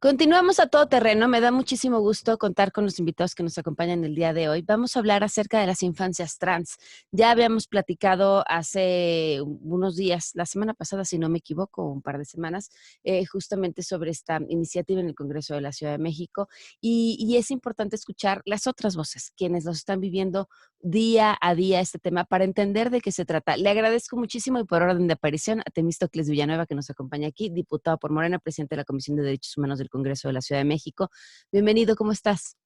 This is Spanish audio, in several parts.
Continuamos a todo terreno. Me da muchísimo gusto contar con los invitados que nos acompañan el día de hoy. Vamos a hablar acerca de las infancias trans. Ya habíamos platicado hace unos días, la semana pasada, si no me equivoco, un par de semanas, justamente sobre esta iniciativa en el Congreso de la Ciudad de México. Y es importante escuchar las otras voces, quienes los están viviendo día a día este tema para entender de qué se trata. Le agradezco muchísimo y por orden de aparición a Temístocles Villanueva que nos acompaña aquí, diputado por Morena, presidente de la Comisión de Derechos Humanos del Congreso de la Ciudad de México. Bienvenido, ¿cómo estás?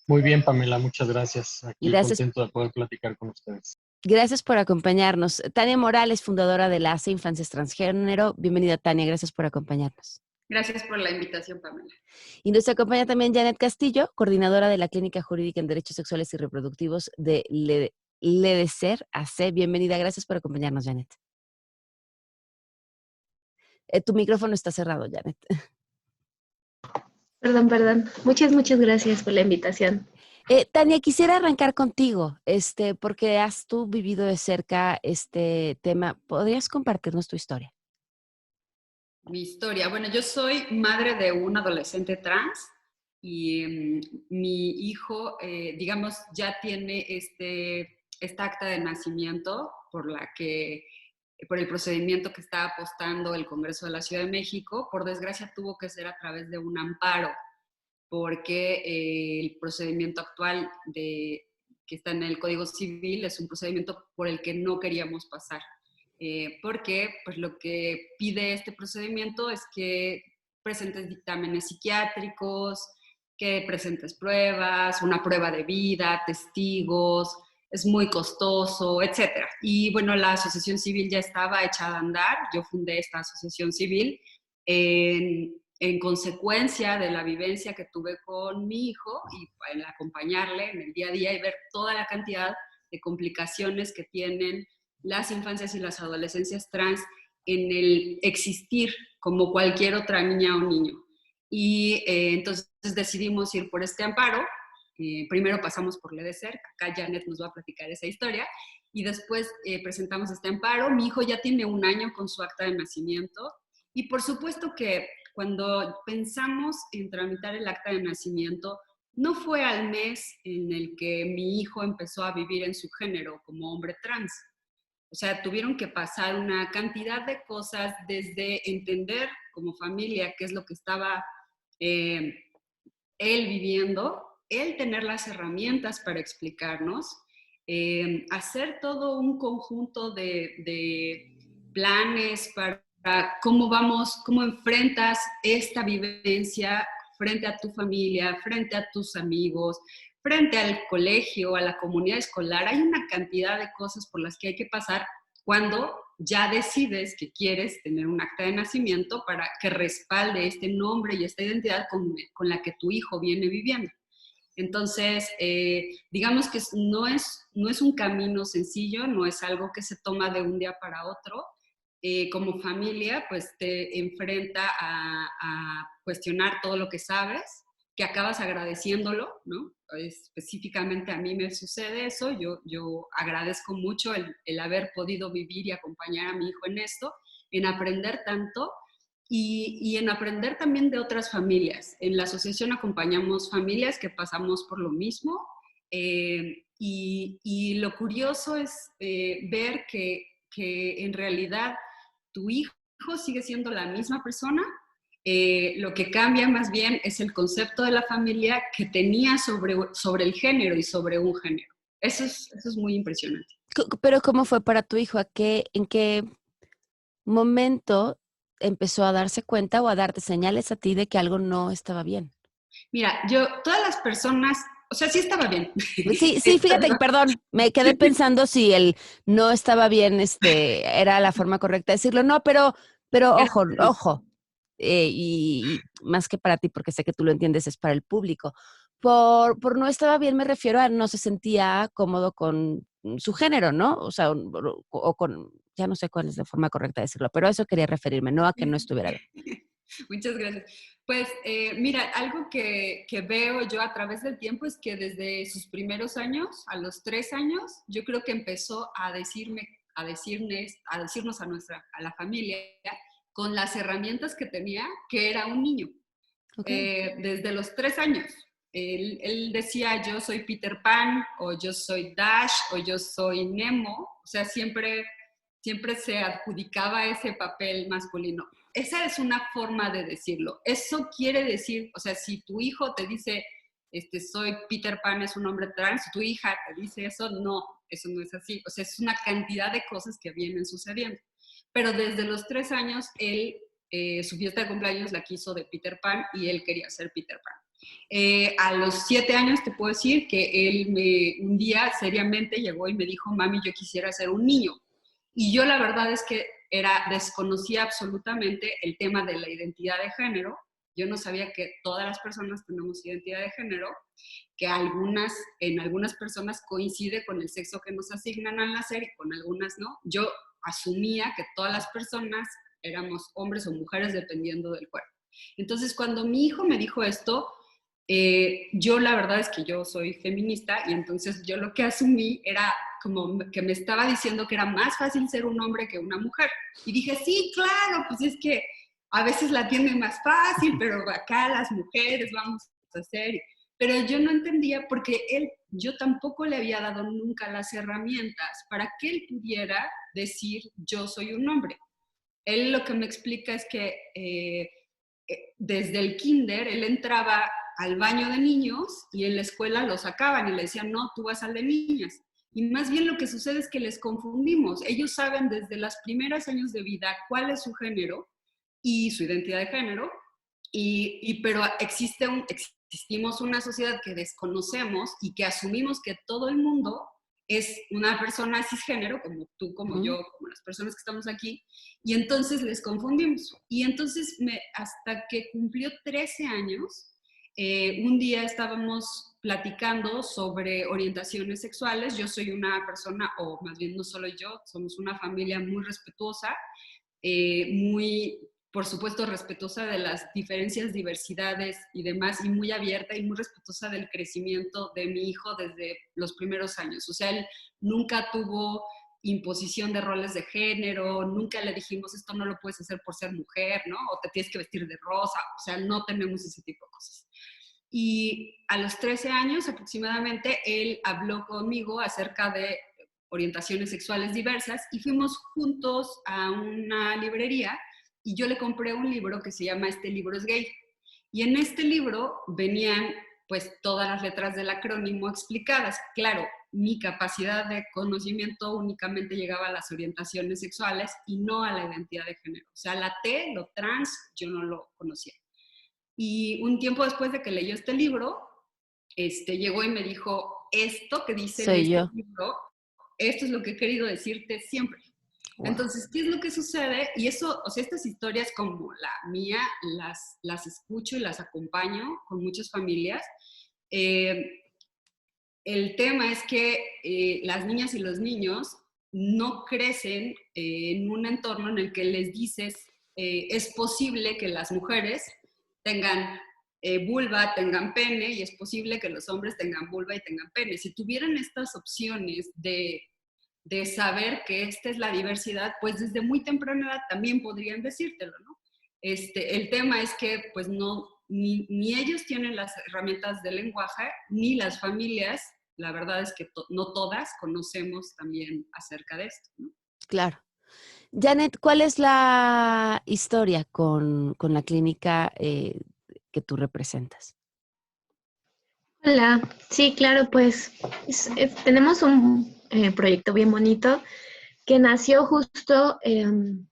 Muy bien, Pamela, muchas gracias. Aquí Gracias, contento de poder platicar con ustedes. gracias por acompañarnos. Tania Morales, fundadora de la ACE Infancias Transgénero. Bienvenida, Tania, gracias por acompañarnos. Gracias por la invitación, Pamela. Y nos acompaña también Janet Castillo, coordinadora de la Clínica Jurídica en Derechos Sexuales y Reproductivos de LEDECER AC. Bienvenida, gracias por acompañarnos, Janet. Tu micrófono está cerrado, Janet. Perdón. Muchas gracias por la invitación. Tania, quisiera arrancar contigo, porque has tú vivido de cerca este tema. ¿Podrías compartirnos tu historia? Mi historia. Bueno, yo soy madre de un adolescente trans y mi hijo, digamos, ya tiene esta acta de nacimiento por el procedimiento que está apostando el Congreso de la Ciudad de México. Por desgracia, tuvo que ser a través de un amparo, porque el procedimiento actual que está en el Código Civil es un procedimiento por el que no queríamos pasar. Porque pues, lo que pide este procedimiento es que presentes dictámenes psiquiátricos, que presentes pruebas, una prueba de vida, testigos, es muy costoso, etc. Y bueno, la asociación civil ya estaba echada a andar, yo fundé esta asociación civil en consecuencia de la vivencia que tuve con mi hijo y en acompañarle en el día a día y ver toda la cantidad de complicaciones que tienen las infancias y las adolescencias trans en el existir como cualquier otra niña o niño. Y entonces decidimos ir por este amparo. Primero pasamos por LEDECER, acá Janet nos va a platicar esa historia, y después presentamos este amparo. Mi hijo ya tiene 1 año con su acta de nacimiento, y por supuesto que cuando pensamos en tramitar el acta de nacimiento, no fue al mes en el que mi hijo empezó a vivir en su género como hombre trans. O sea, tuvieron que pasar una cantidad de cosas, desde entender como familia qué es lo que estaba eh, él viviendo, él tener las herramientas para explicarnos, hacer todo un conjunto de planes para cómo enfrentas esta vivencia frente a tu familia, frente a tus amigos, frente al colegio, a la comunidad escolar. Hay una cantidad de cosas por las que hay que pasar cuando ya decides que quieres tener un acta de nacimiento para que respalde este nombre y esta identidad con la que tu hijo viene viviendo. Entonces, digamos que no es un camino sencillo, no es algo que se toma de un día para otro. Como familia, pues te enfrenta a cuestionar todo lo que sabes, que acabas agradeciéndolo, ¿no? Específicamente a mí me sucede eso, yo agradezco mucho el haber podido vivir y acompañar a mi hijo en esto, en aprender tanto y en aprender también de otras familias. En la asociación acompañamos familias que pasamos por lo mismo, y lo curioso es ver que en realidad tu hijo sigue siendo la misma persona. Lo que cambia más bien es el concepto de la familia que tenía sobre el género y sobre un género. Eso es muy impresionante. Pero ¿cómo fue para tu hijo? ¿En qué momento empezó a darse cuenta o a darte señales a ti de que algo no estaba bien? Mira, todas las personas, o sea, sí estaba bien. Sí, fíjate, perdón, me quedé pensando si el no estaba bien, era la forma correcta de decirlo. No, pero ojo, y más que para ti, porque sé que tú lo entiendes, es para el público. Por no estaba bien me refiero a no se sentía cómodo con su género, ¿no? O sea, o con, ya no sé cuál es la forma correcta de decirlo, pero a eso quería referirme, no a que no estuviera bien. Muchas gracias. Pues mira, algo que veo yo a través del tiempo es que desde sus primeros años, a los 3 años, yo creo que empezó a decirnos a la familia, con las herramientas que tenía, que era un niño. desde los 3 años. Él decía, yo soy Peter Pan, o yo soy Dash, o yo soy Nemo. O sea, siempre se adjudicaba ese papel masculino. Esa es una forma de decirlo. Eso quiere decir, o sea, si tu hijo te dice, soy Peter Pan, es un hombre trans, si tu hija te dice eso no es así. O sea, es una cantidad de cosas que vienen sucediendo. Pero desde los 3 años, él, su fiesta de cumpleaños la quiso de Peter Pan y él quería ser Peter Pan. A los 7 años te puedo decir que él un día seriamente llegó y me dijo, mami, yo quisiera ser un niño. Y yo la verdad es que desconocía absolutamente el tema de la identidad de género. Yo no sabía que todas las personas tenemos identidad de género, que en algunas personas coincide con el sexo que nos asignan al nacer y con algunas no. Yo asumía que todas las personas éramos hombres o mujeres dependiendo del cuerpo. Entonces, cuando mi hijo me dijo esto, yo la verdad es que yo soy feminista y entonces yo lo que asumí era como que me estaba diciendo que era más fácil ser un hombre que una mujer. Y dije, sí, claro, pues es que a veces la tienen más fácil, pero acá las mujeres vamos a hacer. Pero yo no entendía porque yo tampoco le había dado nunca las herramientas para que él pudiera decir, yo soy un hombre. Él lo que me explica es que desde el kinder él entraba al baño de niños y en la escuela lo sacaban y le decían, no, tú vas al de niñas. Y más bien lo que sucede es que les confundimos. Ellos saben desde los primeros años de vida cuál es su género y su identidad de género, pero existimos una sociedad que desconocemos y que asumimos que todo el mundo es una persona cisgénero, como tú, como yo, como las personas que estamos aquí, y entonces les confundimos. Y entonces, hasta que cumplió 13 años, un día estábamos platicando sobre orientaciones sexuales. Yo soy una persona, o más bien no solo yo, somos una familia muy respetuosa, muy, por supuesto, respetuosa de las diferencias, diversidades y demás, y muy abierta y muy respetuosa del crecimiento de mi hijo desde los primeros años. O sea, él nunca tuvo imposición de roles de género, nunca le dijimos esto no lo puedes hacer por ser mujer, ¿no? O te tienes que vestir de rosa, o sea, no tenemos ese tipo de cosas. Y a los 13 años aproximadamente, él habló conmigo acerca de orientaciones sexuales diversas y fuimos juntos a una librería y yo le compré un libro que se llama Este libro es gay. Y en este libro venían pues todas las letras del acrónimo explicadas. Claro, mi capacidad de conocimiento únicamente llegaba a las orientaciones sexuales y no a la identidad de género. O sea, la T, lo trans, yo no lo conocía. Y un tiempo después de que leyó este libro, llegó y me dijo, esto que dice en este libro, esto es lo que he querido decirte siempre. Wow. Entonces, ¿qué es lo que sucede? Y eso, o sea, estas historias como la mía, las escucho y las acompaño con muchas familias. El tema es que las niñas y los niños no crecen en un entorno en el que les dices, es posible que las mujeres tengan vulva, tengan pene, y es posible que los hombres tengan vulva y tengan pene. Si tuvieran estas opciones de saber que esta es la diversidad, pues desde muy temprana edad también podrían decírtelo, ¿no? El tema es que pues no, ni ellos tienen las herramientas de lenguaje, ni las familias, la verdad es que no todas conocemos también acerca de esto, ¿no? Claro. Janet, ¿cuál es la historia con la clínica que tú representas? Hola, sí, claro, pues tenemos un proyecto bien bonito que nació justo, en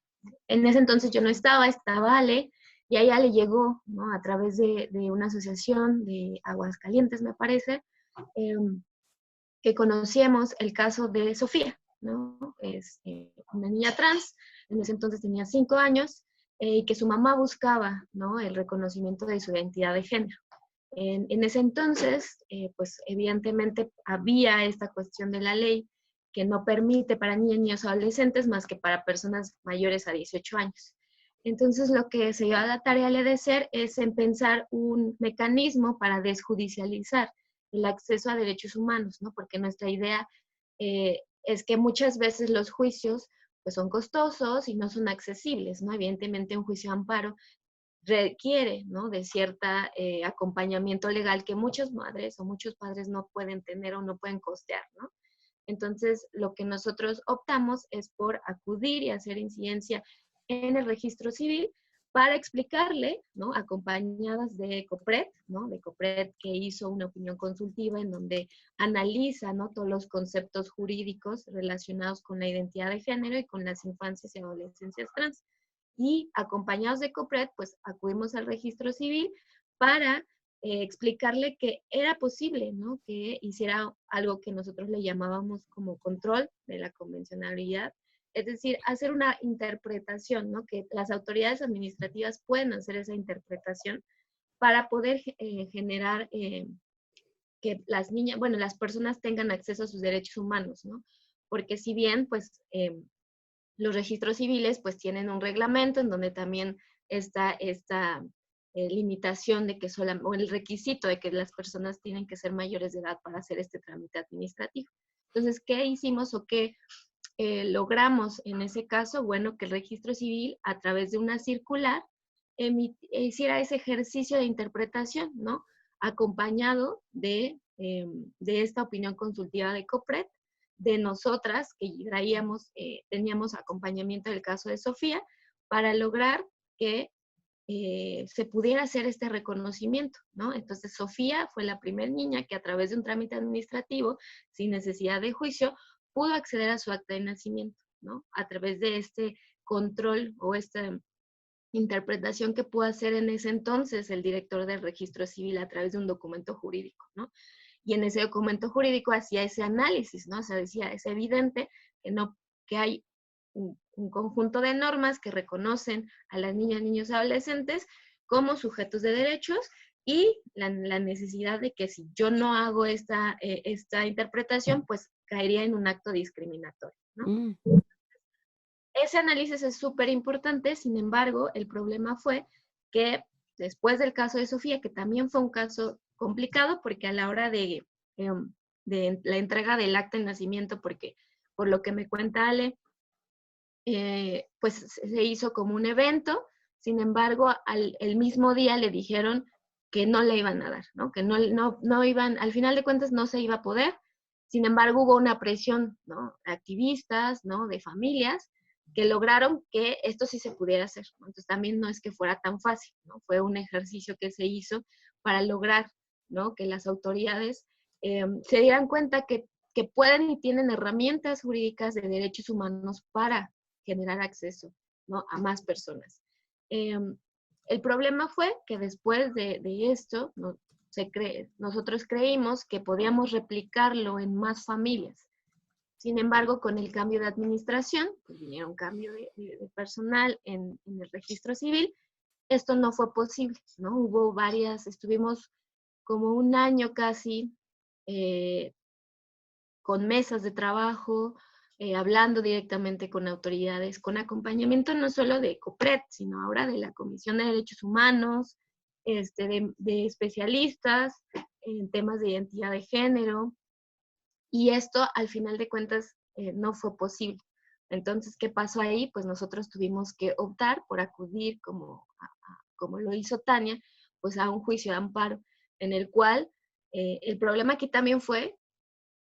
ese entonces yo no estaba Ale, y a ella le llegó, ¿no? A través de una asociación de Aguascalientes, me parece, que conocíamos el caso de Sofía, ¿no? Es una niña trans, en ese entonces tenía 5 años, y que su mamá buscaba, ¿no? El reconocimiento de su identidad de género. En ese entonces, pues evidentemente había esta cuestión de la ley que no permite para niñas, niños o adolescentes más que para personas mayores a 18 años. Entonces, lo que se dio a la tarea al EDESER es en pensar un mecanismo para desjudicializar el acceso a derechos humanos, ¿no? Porque nuestra idea es que muchas veces los juicios pues son costosos y no son accesibles, ¿no? Evidentemente un juicio de amparo requiere, ¿no?, de cierta acompañamiento legal que muchas madres o muchos padres no pueden tener o no pueden costear, ¿no? Entonces, lo que nosotros optamos es por acudir y hacer incidencia en el registro civil para explicarle, ¿no?, acompañadas de COPRED, ¿no?, de COPRED, que hizo una opinión consultiva en donde analiza, ¿no?, todos los conceptos jurídicos relacionados con la identidad de género y con las infancias y adolescencias trans. Y acompañados de COPRED, pues acudimos al registro civil para explicarle que era posible, ¿no?, que hiciera algo que nosotros le llamábamos como control de la convencionalidad, es decir, hacer una interpretación, ¿no?, que las autoridades administrativas pueden hacer esa interpretación para poder generar que las niñas, bueno, las personas tengan acceso a sus derechos humanos, ¿no? Porque si bien, pues, los registros civiles, pues, tienen un reglamento en donde también está esta limitación de que o el requisito de que las personas tienen que ser mayores de edad para hacer este trámite administrativo. Entonces, ¿qué hicimos o qué logramos en ese caso? Bueno, que el registro civil, a través de una circular, hiciera ese ejercicio de interpretación, ¿no?, acompañado de esta opinión consultiva de COPRED, de nosotras, que traíamos, teníamos acompañamiento del caso de Sofía, para lograr que se pudiera hacer este reconocimiento, ¿no? Entonces, Sofía fue la primera niña que a través de un trámite administrativo, sin necesidad de juicio, pudo acceder a su acta de nacimiento, ¿no? A través de este control o esta interpretación que pudo hacer en ese entonces el director del registro civil a través de un documento jurídico, ¿no? Y en ese documento jurídico hacía ese análisis, ¿no? O sea, decía, es evidente que hay un conjunto de normas que reconocen a las niñas, niños y adolescentes como sujetos de derechos y la necesidad de que si yo no hago esta interpretación, pues caería en un acto discriminatorio, ¿no? Ese análisis es súper importante, sin embargo, el problema fue que después del caso de Sofía, que también fue un caso complicado, porque a la hora de la entrega del acta de nacimiento, porque por lo que me cuenta Ale, pues se hizo como un evento, sin embargo, el mismo día le dijeron que no le iban a dar, ¿no? Que no iban, al final de cuentas no se iba a poder, sin embargo hubo una presión, ¿no?, de activistas, ¿no?, de familias, que lograron que esto sí se pudiera hacer, ¿no? Entonces también no es que fuera tan fácil, ¿no? Fue un ejercicio que se hizo para lograr, ¿no?, que las autoridades se dieran cuenta que pueden y tienen herramientas jurídicas de derechos humanos para generar acceso, ¿no?, a más personas. El problema fue que después de esto, ¿no?, nosotros creímos que podíamos replicarlo en más familias. Sin embargo, con el cambio de administración, pues vinieron cambio de personal en el registro civil, esto no fue posible, ¿no? Estuvimos como un año casi con mesas de trabajo, hablando directamente con autoridades, con acompañamiento no solo de COPRED, sino ahora de la Comisión de Derechos Humanos, de especialistas en temas de identidad de género, y esto, al final de cuentas, no fue posible. Entonces, ¿qué pasó ahí? Pues nosotros tuvimos que optar por acudir, como lo hizo Tania, pues a un juicio de amparo, en el cual el problema aquí también fue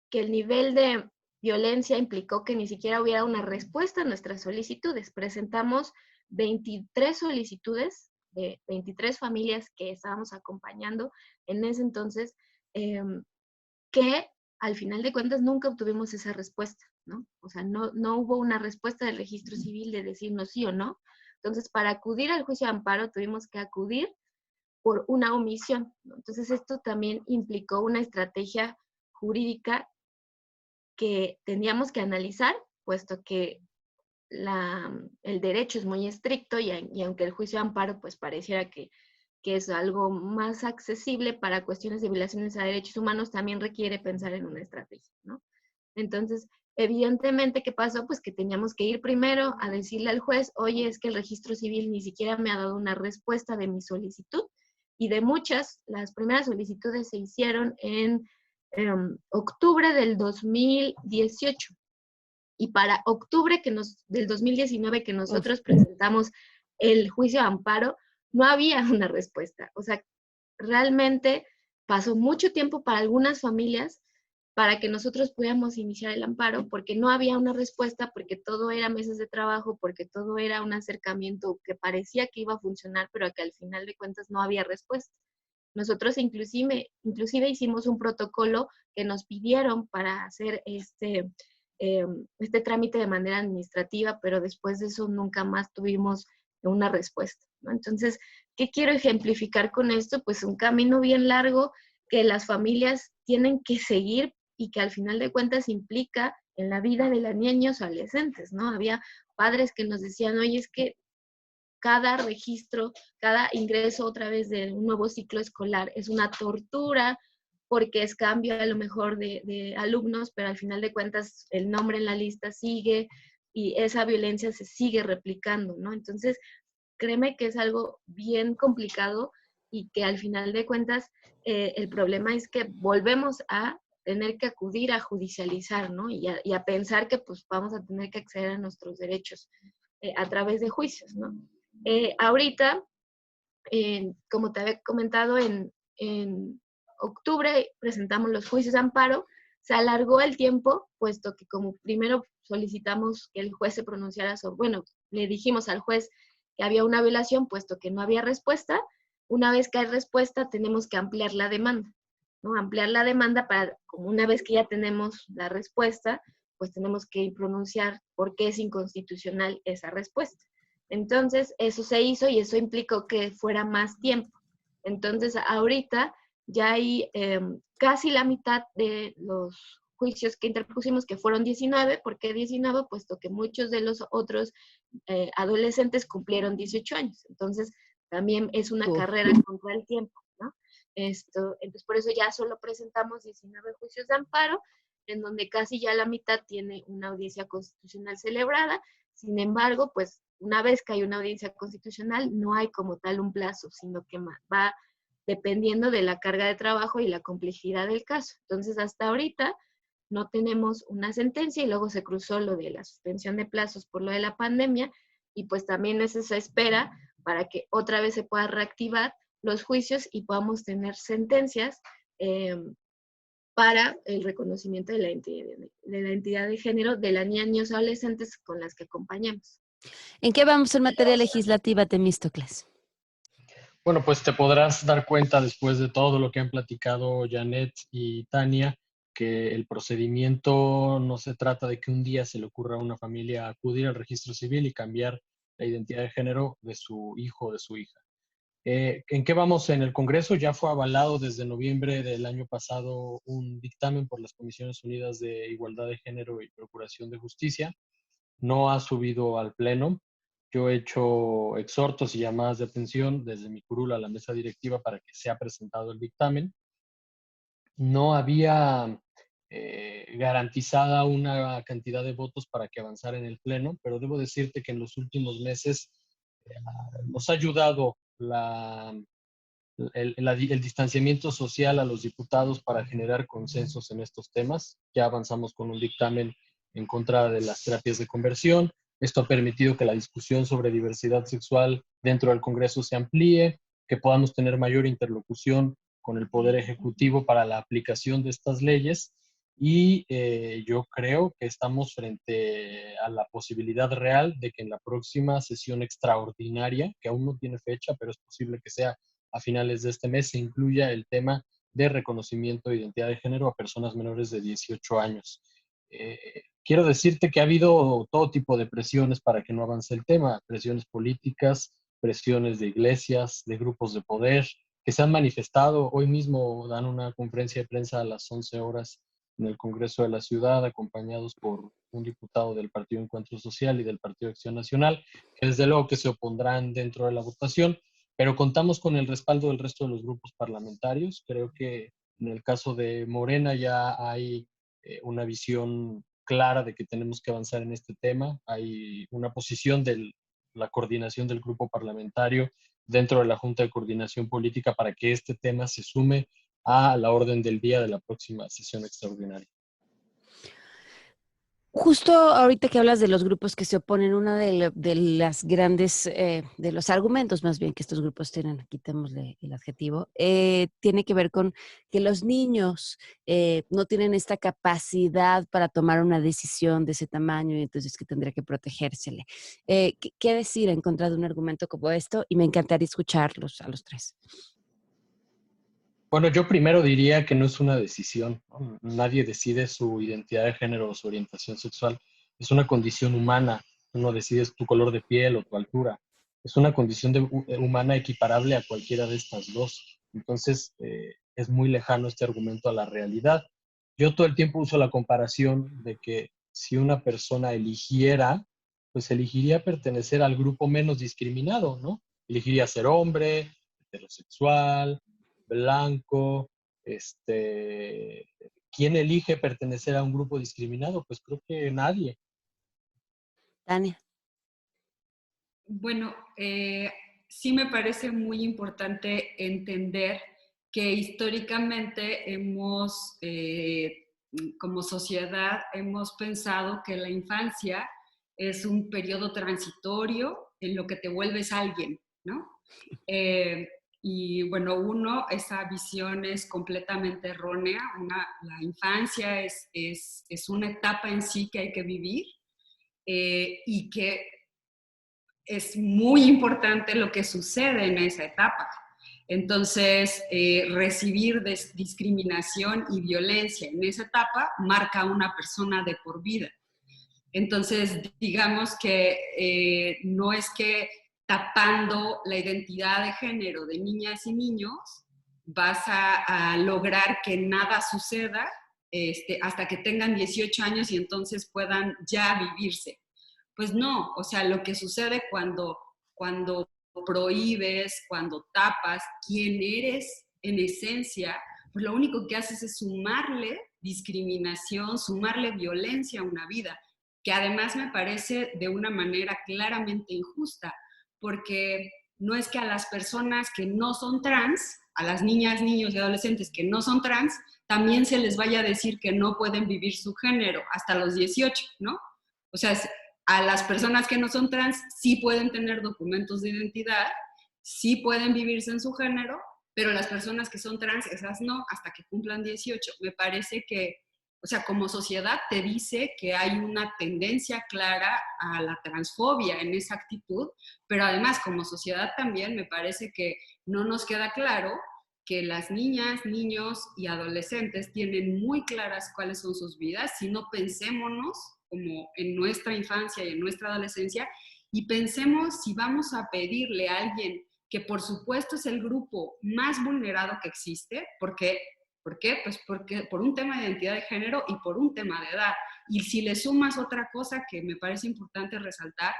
que el nivel de violencia implicó que ni siquiera hubiera una respuesta a nuestras solicitudes. Presentamos 23 solicitudes de 23 familias que estábamos acompañando en ese entonces, que al final de cuentas nunca obtuvimos esa respuesta, ¿no? O sea, no hubo una respuesta del registro civil de decirnos sí o no. Entonces, para acudir al juicio de amparo tuvimos que acudir por una omisión, ¿no? Entonces, esto también implicó una estrategia jurídica que teníamos que analizar, puesto que el derecho es muy estricto y aunque el juicio de amparo pues pareciera que es algo más accesible para cuestiones de violaciones a derechos humanos, también requiere pensar en una estrategia, ¿no? Entonces, evidentemente, ¿qué pasó? Pues que teníamos que ir primero a decirle al juez, oye, es que el registro civil ni siquiera me ha dado una respuesta de mi solicitud, y de muchas, las primeras solicitudes se hicieron en octubre del 2018. Y para octubre del 2019 que nosotros presentamos el juicio de amparo, no había una respuesta. O sea, realmente pasó mucho tiempo para algunas familias para que nosotros pudiéramos iniciar el amparo, porque no había una respuesta, porque todo era meses de trabajo, porque todo era un acercamiento que parecía que iba a funcionar, pero que al final de cuentas no había respuesta. Nosotros inclusive hicimos un protocolo que nos pidieron para hacer este trámite de manera administrativa, pero después de eso nunca más tuvimos una respuesta, ¿no? Entonces, ¿qué quiero ejemplificar con esto? Pues un camino bien largo que las familias tienen que seguir y que al final de cuentas implica en la vida de los niños adolescentes, ¿no? Había padres que nos decían, oye, es que cada registro, cada ingreso otra vez de un nuevo ciclo escolar es una tortura porque es cambio a lo mejor de alumnos, pero al final de cuentas el nombre en la lista sigue y esa violencia se sigue replicando, ¿no? Entonces, créeme que es algo bien complicado y que al final de cuentas el problema es que volvemos a tener que acudir a judicializar, ¿no? Y a pensar que pues vamos a tener que acceder a nuestros derechos a través de juicios, ¿no? Ahorita, como te había comentado, en octubre presentamos los juicios de amparo, se alargó el tiempo, puesto que como primero solicitamos que el juez se pronunciara sobre, bueno, le dijimos al juez que había una violación, puesto que no había respuesta. Una vez que hay respuesta, tenemos que ampliar la demanda, ¿no? Ampliar la demanda para, como una vez que ya tenemos la respuesta, pues tenemos que pronunciar por qué es inconstitucional esa respuesta. Entonces, eso se hizo y eso implicó que fuera más tiempo. Entonces, ahorita ya hay casi la mitad de los juicios que interpusimos, que fueron 19. ¿Por qué 19? Puesto que muchos de los otros adolescentes cumplieron 18 años. Entonces, también es una carrera contra el tiempo, ¿no? Entonces, por eso ya solo presentamos 19 juicios de amparo, en donde casi ya la mitad tiene una audiencia constitucional celebrada. Sin embargo, pues una vez que hay una audiencia constitucional, no hay como tal un plazo, sino que va dependiendo de la carga de trabajo y la complejidad del caso. Entonces, hasta ahorita no tenemos una sentencia y luego se cruzó lo de la suspensión de plazos por lo de la pandemia y pues también es esa espera para que otra vez se pueda reactivar los juicios y podamos tener sentencias para el reconocimiento de la identidad de género de las niñas y adolescentes con las que acompañamos. ¿En qué vamos en materia legislativa, Temístocles? Bueno, pues te podrás dar cuenta después de todo lo que han platicado Janet y Tania, que el procedimiento no se trata de que un día se le ocurra a una familia acudir al registro civil y cambiar la identidad de género de su hijo o de su hija. ¿En qué vamos en el Congreso? Ya fue avalado desde noviembre del año pasado un dictamen por las Comisiones Unidas de Igualdad de Género y Procuración de Justicia. No ha subido al Pleno. Yo he hecho exhortos y llamadas de atención desde mi curul a la mesa directiva para que sea presentado el dictamen. No había garantizada una cantidad de votos para que avanzara en el Pleno, pero debo decirte que en los últimos meses nos ha ayudado el distanciamiento social a los diputados para generar consensos en estos temas. Ya avanzamos con un dictamen en contra de las terapias de conversión. Esto ha permitido que la discusión sobre diversidad sexual dentro del Congreso se amplíe, que podamos tener mayor interlocución con el Poder Ejecutivo para la aplicación de estas leyes. Y yo creo que estamos frente a la posibilidad real de que en la próxima sesión extraordinaria, que aún no tiene fecha, pero es posible que sea a finales de este mes, se incluya el tema de reconocimiento de identidad de género a personas menores de 18 años. Quiero decirte que ha habido todo tipo de presiones para que no avance el tema, presiones políticas, presiones de iglesias, de grupos de poder, que se han manifestado. Hoy mismo dan una conferencia de prensa a las 11 horas en el Congreso de la Ciudad, acompañados por un diputado del Partido Encuentro Social y del Partido Acción Nacional, que desde luego que se opondrán dentro de la votación, pero contamos con el respaldo del resto de los grupos parlamentarios. Creo que en el caso de Morena ya hay una visión clara de que tenemos que avanzar en este tema. Hay una posición de la coordinación del grupo parlamentario dentro de la Junta de Coordinación Política para que este tema se sume a la orden del día de la próxima sesión extraordinaria. Justo ahorita que hablas de los grupos que se oponen, una de las grandes, de los argumentos más bien que estos grupos tienen, quitémosle el adjetivo, tiene que ver con que los niños no tienen esta capacidad para tomar una decisión de ese tamaño y entonces que tendría que protegérsele. ¿Qué decir en contra de un argumento como esto? Y me encantaría escucharlos a los tres. Bueno, yo primero diría que no es una decisión, ¿no? Nadie decide su identidad de género o su orientación sexual. Es una condición humana. Tú no decides tu color de piel o tu altura. Es una condición humana equiparable a cualquiera de estas dos. Entonces, es muy lejano este argumento a la realidad. Yo todo el tiempo uso la comparación de que si una persona eligiera, pues elegiría pertenecer al grupo menos discriminado, ¿no? Elegiría ser hombre, heterosexual, blanco, ¿quién elige pertenecer a un grupo discriminado? Pues creo que nadie. Tania. Bueno, sí me parece muy importante entender que históricamente como sociedad, hemos pensado que la infancia es un periodo transitorio en lo que te vuelves alguien, ¿no? Eh, y bueno, esa visión es completamente errónea. La infancia es una etapa en sí que hay que vivir, y que es muy importante lo que sucede en esa etapa. Entonces, recibir discriminación y violencia en esa etapa marca a una persona de por vida. Entonces, digamos que no es que tapando la identidad de género de niñas y niños vas a lograr que nada suceda hasta que tengan 18 años y entonces puedan ya vivirse. Pues no, o sea, lo que sucede cuando prohíbes, cuando tapas quién eres en esencia, pues lo único que haces es sumarle discriminación, sumarle violencia a una vida, que además me parece de una manera claramente injusta, porque no es que a las personas que no son trans, a las niñas, niños y adolescentes que no son trans, también se les vaya a decir que no pueden vivir su género hasta los 18, ¿no? O sea, a las personas que no son trans sí pueden tener documentos de identidad, sí pueden vivirse en su género, pero las personas que son trans, esas no, hasta que cumplan 18. Me parece que, o sea, como sociedad te dice que hay una tendencia clara a la transfobia en esa actitud, pero además como sociedad también me parece que no nos queda claro que las niñas, niños y adolescentes tienen muy claras cuáles son sus vidas, si no pensémonos como en nuestra infancia y en nuestra adolescencia, y pensemos si vamos a pedirle a alguien que por supuesto es el grupo más vulnerado que existe, porque ¿por qué? Pues porque por un tema de identidad de género y por un tema de edad. Y si le sumas otra cosa que me parece importante resaltar,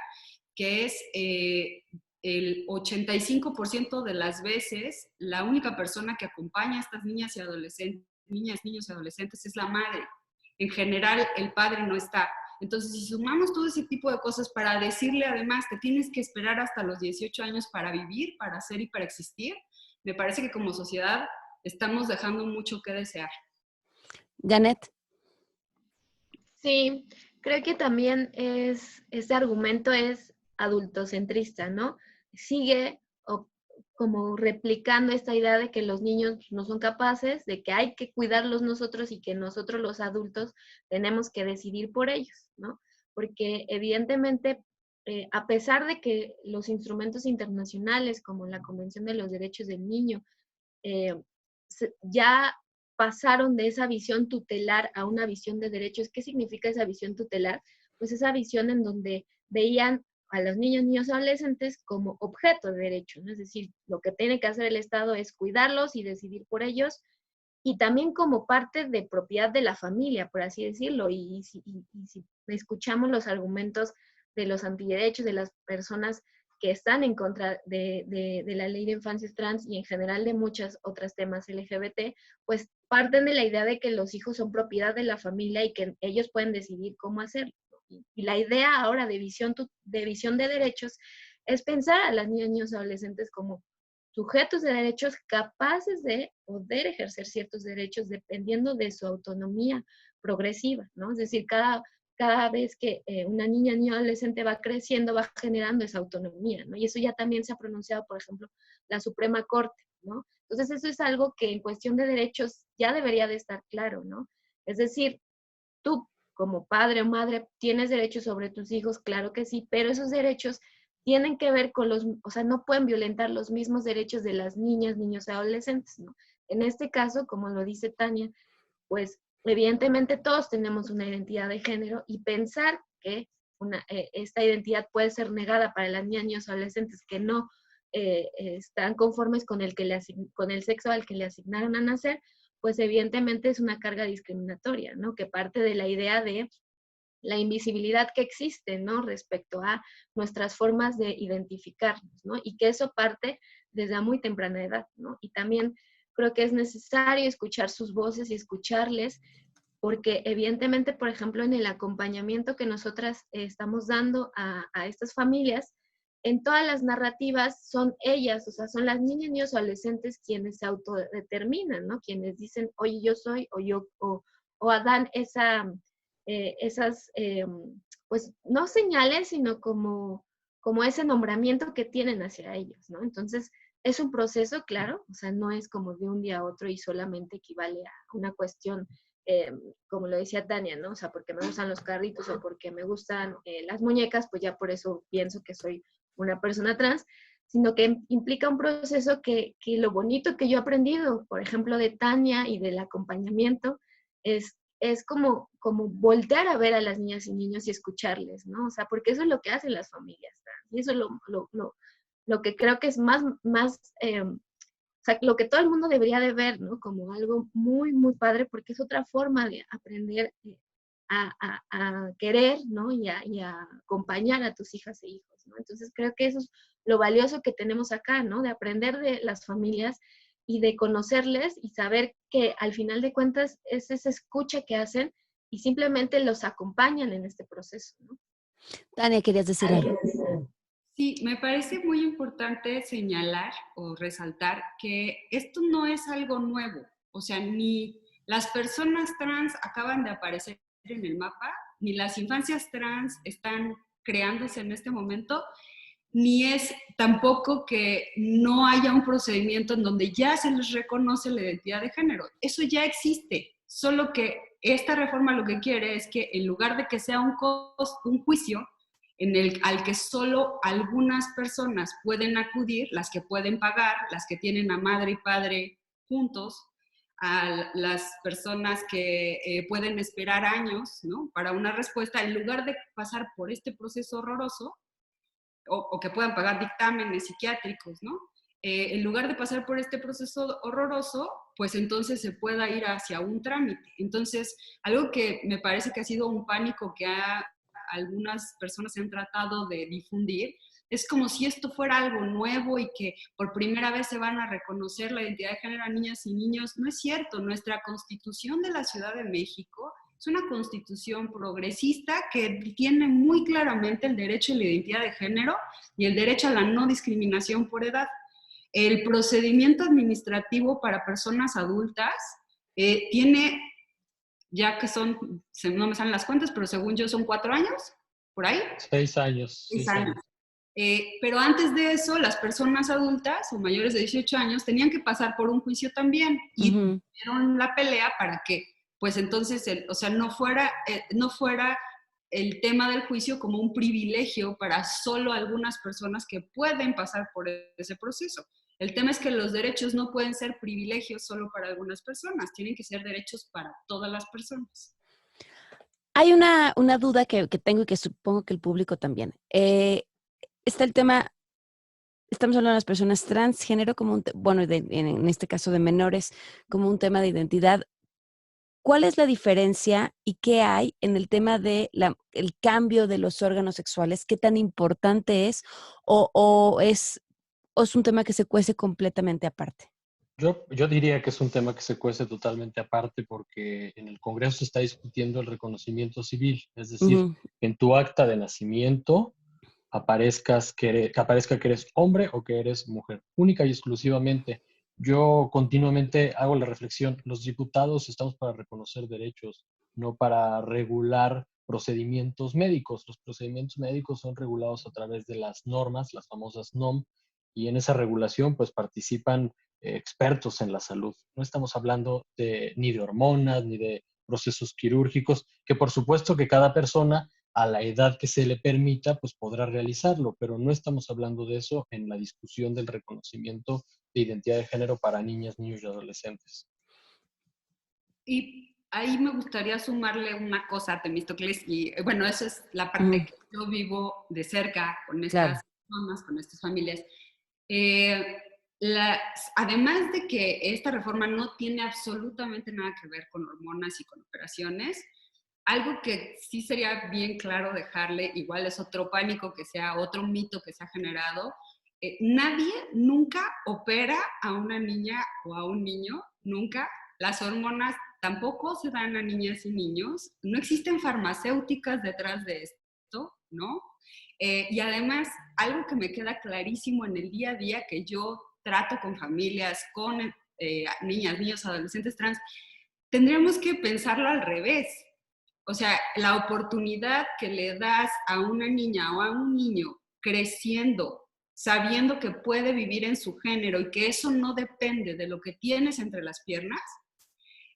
que es el 85% de las veces la única persona que acompaña a estas niñas y adolescentes, niñas, niños y adolescentes es la madre. En general, el padre no está. Entonces, si sumamos todo ese tipo de cosas para decirle además que tienes que esperar hasta los 18 años para vivir, para ser y para existir, me parece que como sociedad estamos dejando mucho que desear. Janet. Sí, creo que también ese argumento es adultocentrista, ¿no? Sigue como replicando esta idea de que los niños no son capaces, de que hay que cuidarlos nosotros y que nosotros los adultos tenemos que decidir por ellos, ¿no? Porque evidentemente, a pesar de que los instrumentos internacionales como la Convención de los Derechos del Niño eh, ya pasaron de esa visión tutelar a una visión de derechos. ¿Qué significa esa visión tutelar? Pues esa visión en donde veían a los niños, niños y adolescentes como objeto de derecho, ¿no? Es decir, lo que tiene que hacer el Estado es cuidarlos y decidir por ellos, y también como parte de propiedad de la familia, por así decirlo. Y si escuchamos los argumentos de los antiderechos, de las personas que están en contra de la ley de infancias trans y en general de muchos otros temas LGBT, pues parten de la idea de que los hijos son propiedad de la familia y que ellos pueden decidir cómo hacerlo. Y la idea ahora de visión de derechos es pensar a las niñas, niños y adolescentes como sujetos de derechos capaces de poder ejercer ciertos derechos dependiendo de su autonomía progresiva, ¿no? Es decir, cada cada vez que una niña, niño, adolescente va creciendo, va generando esa autonomía, ¿no? Y eso ya también se ha pronunciado, por ejemplo, la Suprema Corte, ¿no? Entonces, eso es algo que en cuestión de derechos ya debería de estar claro, ¿no? Es decir, tú como padre o madre tienes derechos sobre tus hijos, claro que sí, pero esos derechos tienen que ver con los, o sea, no pueden violentar los mismos derechos de las niñas, niños y adolescentes, ¿no? En este caso, como lo dice Tania, pues evidentemente todos tenemos una identidad de género y pensar que esta identidad puede ser negada para las niñas, niños y adolescentes que no están conformes con con el sexo al que le asignaron a nacer, pues evidentemente es una carga discriminatoria, ¿no? Que parte de la idea de la invisibilidad que existe, ¿no? Respecto a nuestras formas de identificarnos, ¿no? Y que eso parte desde a muy temprana edad, ¿no? Y también creo que es necesario escuchar sus voces y escucharles, porque evidentemente, por ejemplo, en el acompañamiento que nosotras estamos dando a estas familias, en todas las narrativas son ellas, o sea, son las niñas, niños o adolescentes quienes se autodeterminan, ¿no? Quienes dicen, oye, yo soy, o yo, o dan esas, pues, no señales, sino como ese nombramiento que tienen hacia ellos, ¿no? Entonces, es un proceso, claro, o sea, no es como de un día a otro y solamente equivale a una cuestión, como lo decía Tania, ¿no? O sea, porque me gustan los carritos o porque me gustan las muñecas, pues ya por eso pienso que soy una persona trans, sino que implica un proceso que lo bonito que yo he aprendido, por ejemplo, de Tania y del acompañamiento, es como voltear a ver a las niñas y niños y escucharles, ¿no? O sea, porque eso es lo que hacen las familias trans, y eso es lo que creo que es más o sea, lo que todo el mundo debería de ver, ¿no? Como algo muy, muy padre, porque es otra forma de aprender a querer, ¿no? Y a acompañar a tus hijas e hijos, ¿no? Entonces creo que eso es lo valioso que tenemos acá, ¿no? De aprender de las familias y de conocerles y saber que al final de cuentas es esa escucha que hacen y simplemente los acompañan en este proceso, ¿no? Tania, querías decir algo. Sí, me parece muy importante señalar o resaltar que esto no es algo nuevo. O sea, ni las personas trans acaban de aparecer en el mapa, ni las infancias trans están creándose en este momento, ni es tampoco que no haya un procedimiento en donde ya se les reconoce la identidad de género. Eso ya existe, solo que esta reforma lo que quiere es que en lugar de que sea un juicio al que solo algunas personas pueden acudir, las que pueden pagar, las que tienen a madre y padre juntos, a las personas que pueden esperar años, ¿no? Para una respuesta, en lugar de pasar por este proceso horroroso, o que puedan pagar dictámenes psiquiátricos, ¿no? En lugar de pasar por este proceso horroroso, pues entonces se pueda ir hacia un trámite. Entonces, algo que me parece que ha sido un pánico que algunas personas han tratado de difundir, es como si esto fuera algo nuevo y que por primera vez se van a reconocer la identidad de género a niñas y niños. No es cierto. Nuestra Constitución de la Ciudad de México es una constitución progresista que tiene muy claramente el derecho a la identidad de género y el derecho a la no discriminación por edad. El procedimiento administrativo para personas adultas tiene, ya que no me salen las cuentas, pero según yo son 4 años, por ahí. 6 años. 6 años. Pero antes de eso, las personas adultas o mayores de 18 años tenían que pasar por un juicio también y tuvieron la pelea para que, pues entonces, o sea, no fuera el tema del juicio como un privilegio para solo algunas personas que pueden pasar por ese proceso. El tema es que los derechos no pueden ser privilegios solo para algunas personas, tienen que ser derechos para todas las personas. Hay una duda que tengo y que supongo que el público también. Está el tema, estamos hablando de las personas transgénero como bueno, en este caso de menores, como un tema de identidad. ¿Cuál es la diferencia y qué hay en el tema de el cambio de los órganos sexuales? ¿Qué tan importante es o es un tema que se cuece completamente aparte? Yo diría que es un tema que se cuece totalmente aparte porque en el Congreso se está discutiendo el reconocimiento civil, es decir, en tu acta de nacimiento aparezca que eres hombre o que eres mujer, única y exclusivamente. Yo continuamente hago la reflexión, los diputados estamos para reconocer derechos, no para regular procedimientos médicos. Los procedimientos médicos son regulados a través de las normas, las famosas NOM, y en esa regulación pues participan expertos en la salud. No estamos hablando ni de hormonas, ni de procesos quirúrgicos, que por supuesto que cada persona a la edad que se le permita, pues podrá realizarlo, pero no estamos hablando de eso en la discusión del reconocimiento de identidad de género para niñas, niños y adolescentes. Y ahí me gustaría sumarle una cosa a Temístocles, y bueno, esa es la parte que yo vivo de cerca con estas personas, con estas familias. Además de que esta reforma no tiene absolutamente nada que ver con hormonas y con operaciones, algo que sí sería bien claro dejarle, igual es otro pánico que sea, otro mito que se ha generado, nadie nunca opera a una niña o a un niño, nunca. Las hormonas tampoco se dan a niñas y niños, no existen farmacéuticas detrás de esto, ¿no? Y además, algo que me queda clarísimo en el día a día que yo trato con familias, con niñas, niños, adolescentes trans, tendríamos que pensarlo al revés. O sea, la oportunidad que le das a una niña o a un niño creciendo, sabiendo que puede vivir en su género y que eso no depende de lo que tienes entre las piernas,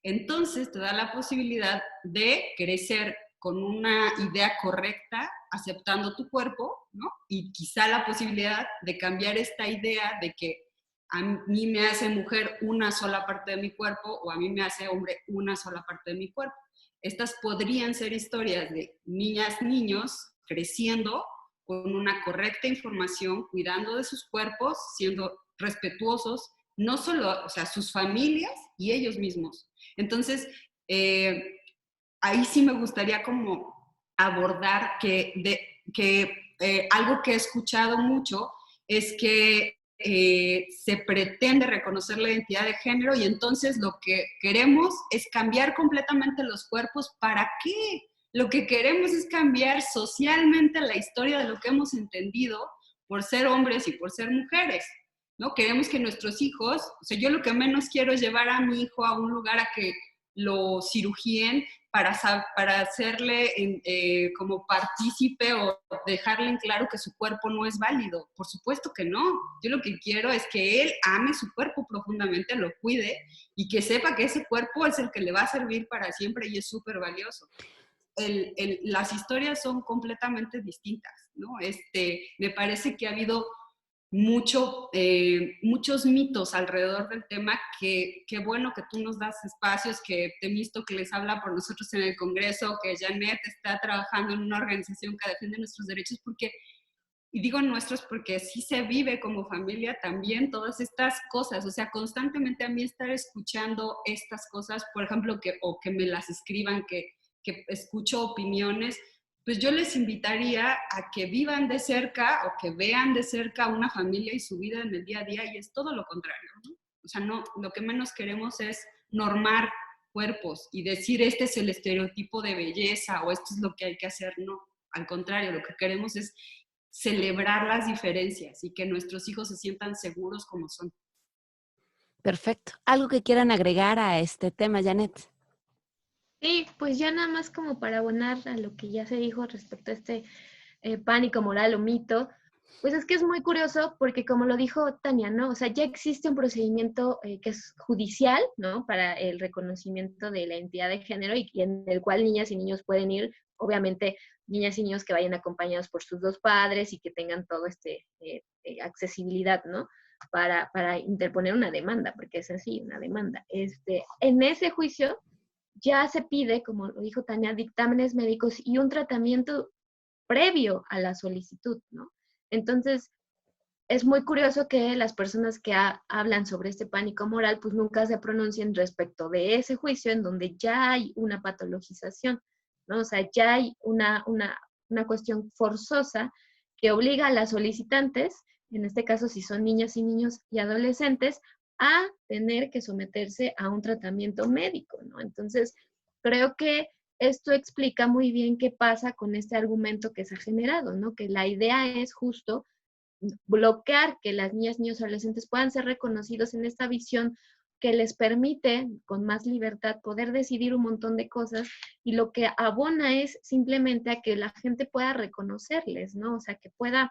entonces te da la posibilidad de crecer con una idea correcta, aceptando tu cuerpo, ¿no? Y quizá la posibilidad de cambiar esta idea de que a mí me hace mujer una sola parte de mi cuerpo o a mí me hace hombre una sola parte de mi cuerpo. Estas podrían ser historias de niñas, niños creciendo con una correcta información, cuidando de sus cuerpos, siendo respetuosos, no solo, o sea, sus familias y ellos mismos. Entonces, ahí sí me gustaría como abordar algo que he escuchado mucho es que se pretende reconocer la identidad de género y entonces lo que queremos es cambiar completamente los cuerpos. ¿Para qué? Lo que queremos es cambiar socialmente la historia de lo que hemos entendido por ser hombres y por ser mujeres, ¿no? Queremos que nuestros hijos, o sea, yo lo que menos quiero es llevar a mi hijo a un lugar a que lo cirugíen para hacerle como partícipe o dejarle en claro que su cuerpo no es válido. Por supuesto que no. Yo lo que quiero es que él ame su cuerpo profundamente, lo cuide y que sepa que ese cuerpo es el que le va a servir para siempre y es súper valioso. Las historias son completamente distintas, ¿no? Me parece que ha habido muchos mitos alrededor del tema, que bueno que tú nos das espacios, que Temístocles habla por nosotros en el Congreso, que Janet está trabajando en una organización que defiende nuestros derechos, porque, y digo nuestros porque sí se vive como familia también todas estas cosas, o sea, constantemente a mí estar escuchando estas cosas, por ejemplo, o que me las escriban, que escucho opiniones, pues yo les invitaría a que vivan de cerca o que vean de cerca una familia y su vida en el día a día, y es todo lo contrario, ¿no? O sea, no, lo que menos queremos es normar cuerpos y decir este es el estereotipo de belleza o esto es lo que hay que hacer, no. Al contrario, lo que queremos es celebrar las diferencias y que nuestros hijos se sientan seguros como son. Perfecto. ¿Algo que quieran agregar a este tema, Janet? Sí, pues ya nada más como para abonar a lo que ya se dijo respecto a este pánico moral o mito, pues es que es muy curioso porque como lo dijo Tania, ¿no? O sea, ya existe un procedimiento que es judicial, ¿no? Para el reconocimiento de la identidad de género y en el cual niñas y niños pueden ir, obviamente, niñas y niños que vayan acompañados por sus dos padres y que tengan todo accesibilidad, ¿no? Para interponer una demanda, porque es así, una demanda. En ese juicio ya se pide, como lo dijo Tania, dictámenes médicos y un tratamiento previo a la solicitud, ¿no? Entonces, es muy curioso que las personas que hablan sobre este pánico moral, pues nunca se pronuncien respecto de ese juicio en donde ya hay una patologización, ¿no? O sea, ya hay una cuestión forzosa que obliga a las solicitantes, en este caso si son niñas y niños y adolescentes, a tener que someterse a un tratamiento médico, ¿no? Entonces, creo que esto explica muy bien qué pasa con este argumento que se ha generado, ¿no? Que la idea es justo bloquear que las niñas, niños y adolescentes puedan ser reconocidos en esta visión que les permite con más libertad poder decidir un montón de cosas y lo que abona es simplemente a que la gente pueda reconocerles, ¿no? O sea, que puedan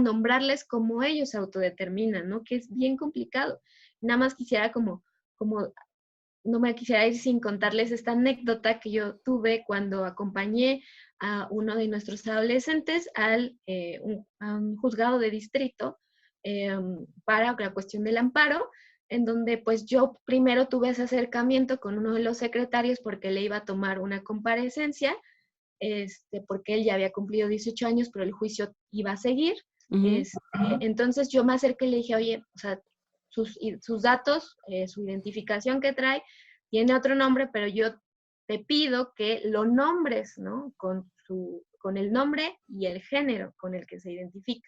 nombrarles como ellos se autodeterminan, ¿no? Que es bien complicado. Nada más quisiera como no me quisiera ir sin contarles esta anécdota que yo tuve cuando acompañé a uno de nuestros adolescentes a un juzgado de distrito para la cuestión del amparo, en donde pues yo primero tuve ese acercamiento con uno de los secretarios porque le iba a tomar una comparecencia, porque él ya había cumplido 18 años, pero el juicio iba a seguir. Ujú. Entonces yo me acerqué y le dije, oye, o sea, sus datos, su identificación que trae, tiene otro nombre, pero yo te pido que lo nombres, ¿no? Con el nombre y el género con el que se identifica.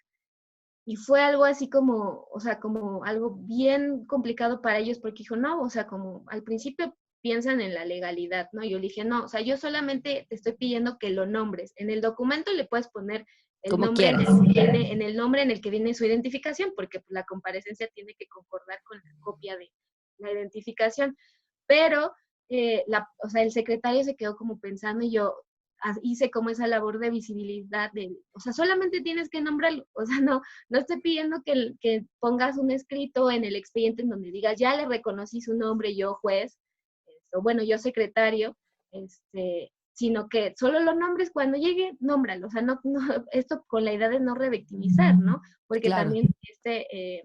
Y fue algo así como, o sea, como algo bien complicado para ellos porque dijo, no, o sea, como al principio piensan en la legalidad, ¿no? Yo le dije, no, o sea, yo solamente te estoy pidiendo que lo nombres. En el documento le puedes poner el Como nombre quieras. en el nombre en el que viene su identificación, porque pues, la comparecencia tiene que concordar con la copia de la identificación. Pero, o sea, el secretario se quedó como pensando y yo hice como esa labor de visibilidad, o sea, solamente tienes que nombrarlo, o sea, no estoy pidiendo que pongas un escrito en el expediente en donde digas, ya le reconocí su nombre, yo juez, o bueno, yo secretario, sino que solo lo nombres cuando llegue, nómbralo. O sea, esto con la idea de no revictimizar, ¿no? Porque Claro. también este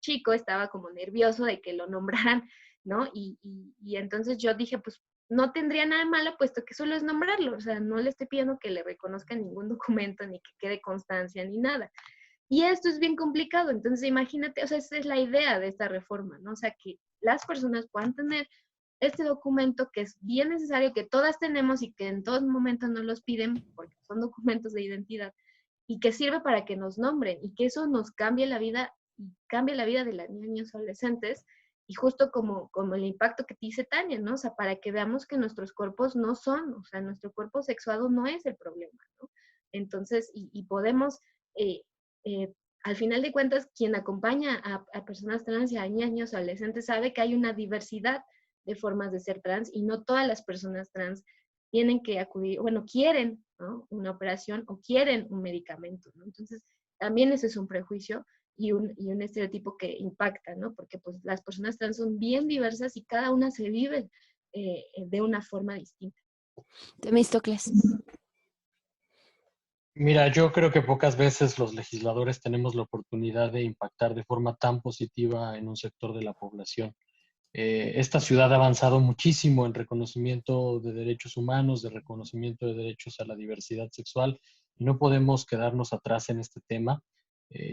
chico estaba como nervioso de que lo nombraran, ¿no? Y entonces yo dije, pues no tendría nada de malo, puesto que solo es nombrarlo. O sea, no le estoy pidiendo que le reconozca ningún documento, ni que quede constancia, ni nada. Y esto es bien complicado, entonces imagínate, o sea, esa es la idea de esta reforma, ¿no? O sea, que las personas puedan tener este documento que es bien necesario, que todas tenemos y que en todo momento nos los piden, porque son documentos de identidad, y que sirve para que nos nombren, y que eso nos cambie la vida, y cambie la vida de las niñas y adolescentes, y justo como el impacto que te dice Tania, ¿no? O sea, para que veamos que nuestros cuerpos no son, o sea, nuestro cuerpo sexuado no es el problema, ¿no? Entonces, y podemos... Eh, eh, al final de cuentas, quien acompaña a personas trans y a niños o adolescentes sabe que hay una diversidad de formas de ser trans y no todas las personas trans tienen que acudir, bueno, quieren, ¿no? Una operación o quieren un medicamento, ¿no? Entonces, también ese es un prejuicio y un estereotipo que impacta, ¿no? Porque pues las personas trans son bien diversas y cada una se vive de una forma distinta. Temístocles. Mira, yo creo que pocas veces los legisladores tenemos la oportunidad de impactar de forma tan positiva en un sector de la población. Esta ciudad ha avanzado muchísimo en reconocimiento de derechos humanos, de reconocimiento de derechos a la diversidad sexual, y no podemos quedarnos atrás en este tema.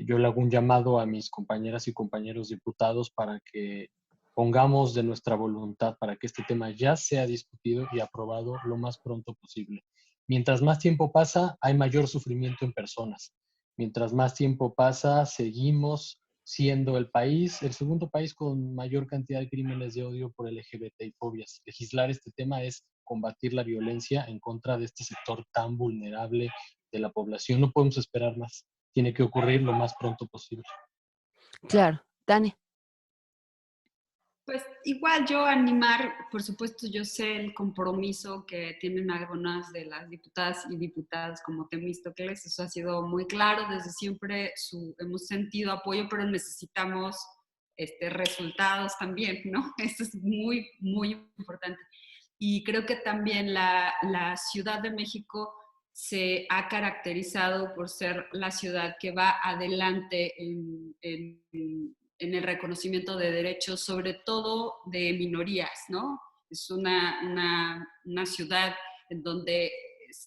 Yo le hago un llamado a mis compañeras y compañeros diputados para que pongamos de nuestra voluntad para que este tema ya sea discutido y aprobado lo más pronto posible. Mientras más tiempo pasa, hay mayor sufrimiento en personas. Mientras más tiempo pasa, seguimos siendo el segundo país con mayor cantidad de crímenes de odio por LGBTI fobias. Legislar este tema es combatir la violencia en contra de este sector tan vulnerable de la población. No podemos esperar más. Tiene que ocurrir lo más pronto posible. Claro. Tania. Pues igual yo animar, por supuesto, yo sé el compromiso que tienen algunas de las diputadas y diputados como Temístocles, eso ha sido muy claro, desde siempre hemos sentido apoyo, pero necesitamos resultados también, ¿no? Esto es muy, muy importante. Y creo que también la Ciudad de México se ha caracterizado por ser la ciudad que va adelante en el reconocimiento de derechos, sobre todo de minorías, ¿no? Es una ciudad en donde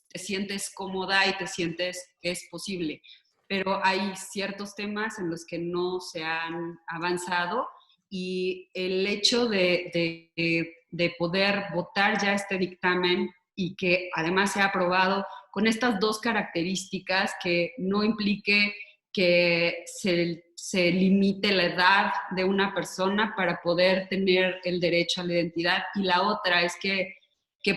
te sientes cómoda y te sientes que es posible, pero hay ciertos temas en los que no se han avanzado y el hecho de poder votar ya este dictamen y que además sea aprobado con estas dos características, que no implique que se limite la edad de una persona para poder tener el derecho a la identidad, y la otra es que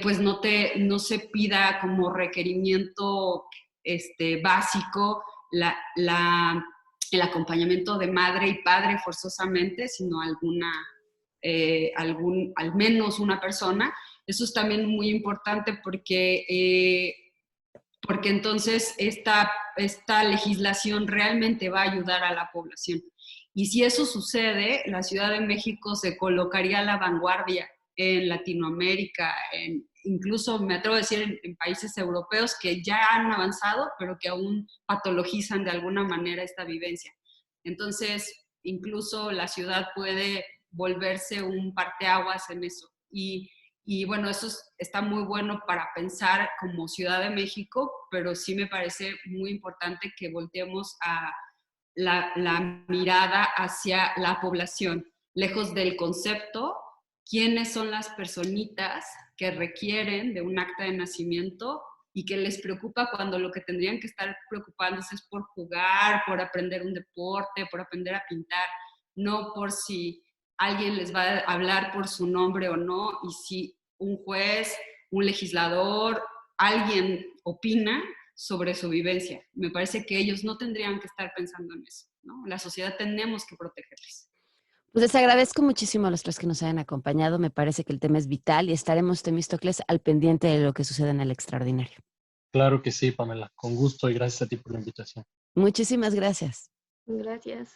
pues no se pida como requerimiento básico el acompañamiento de madre y padre forzosamente, sino al menos una persona. Eso es también muy importante porque entonces esta legislación realmente va a ayudar a la población. Y si eso sucede, la Ciudad de México se colocaría a la vanguardia en Latinoamérica, incluso me atrevo a decir en países europeos que ya han avanzado, pero que aún patologizan de alguna manera esta vivencia. Entonces, incluso la ciudad puede volverse un parteaguas en eso. Y bueno, eso está muy bueno para pensar como Ciudad de México, pero sí me parece muy importante que volteemos a la mirada hacia la población, lejos del concepto, quiénes son las personitas que requieren de un acta de nacimiento y que les preocupa cuando lo que tendrían que estar preocupándose es por jugar, por aprender un deporte, por aprender a pintar, no por si alguien les va a hablar por su nombre o no, y si un juez, un legislador, alguien opina sobre su vivencia. Me parece que ellos no tendrían que estar pensando en eso, ¿no? La sociedad tenemos que protegerles. Pues les agradezco muchísimo a los tres que nos hayan acompañado. Me parece que el tema es vital y estaremos, Temístocles, al pendiente de lo que suceda en el extraordinario. Claro que sí, Pamela. Con gusto y gracias a ti por la invitación. Muchísimas gracias. Gracias.